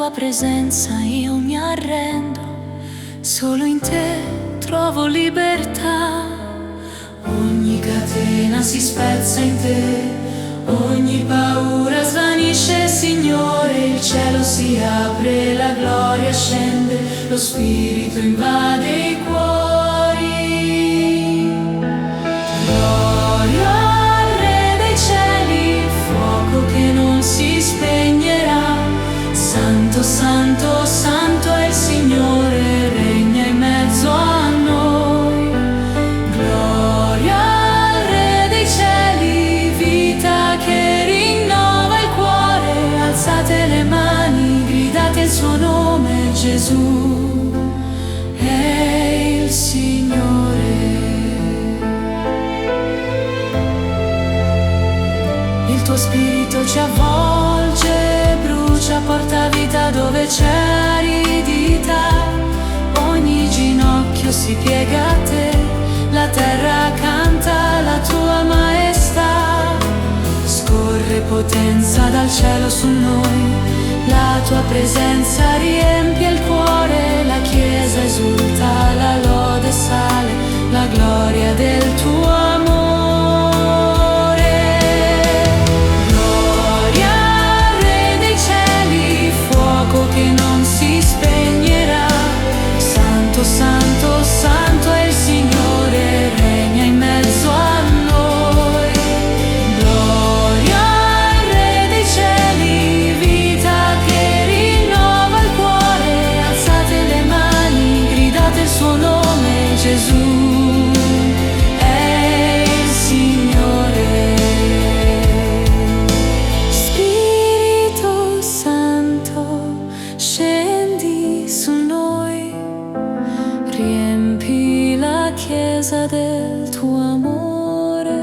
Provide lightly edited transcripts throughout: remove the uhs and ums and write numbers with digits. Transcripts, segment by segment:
tua presenza io mi arrendo, solo in te trovo libertà. Ogni catena si spezza in te, ogni paura svanisce, Signore. Il cielo si apre, la gloria scende, lo Spirito invade i cuori. Gloria al Re dei cieli, fuoco che non si spegnerà. Santo, santo, santo è il Signore, regna in mezzo a noi. Gloria al Re dei cieli, vita che rinnova il cuore. Alzate le mani, gridate il suo nome, Gesù è il Signore. Il tuo spirito ci avvolge, brucia, porta vita dove c'è aridità. Ogni ginocchio si piega a te, la terra canta la tua maestà. Scorre potenza dal cielo su noi, la tua presenza riempie il cuore. La Chiesa esulta, la lode sale, la gloria del tuo amore. Che non si spegnerà. Santo, santo, santo è il Signore, regna in mezzo a noi. Gloria al Re dei cieli, vita che rinnova il cuore. Alzate le mani, gridate il suo nome, Gesù è il Signore. Spirito Santo, scendi su noi, riempi la Chiesa del tuo amore.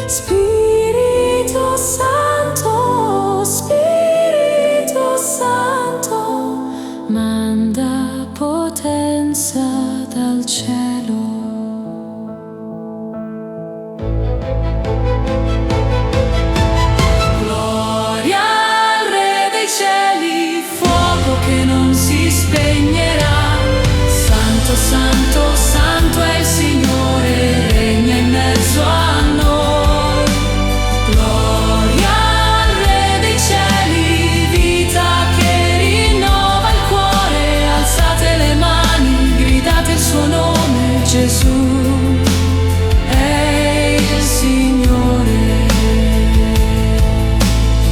Spirito Santo, Spirito Santo, manda potenza dal cielo. Che non si spegnerà. Santo, santo, santo è il Signore, regna in mezzo a noi. Gloria al Re dei cieli, vita che rinnova il cuore. Alzate le mani, gridate il suo nome, Gesù è il Signore.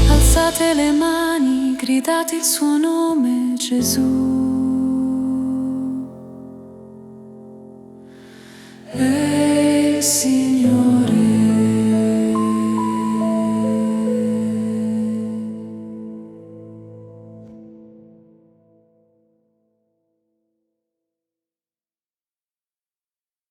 Alzate le mani, gridate il suo nome, Gesù.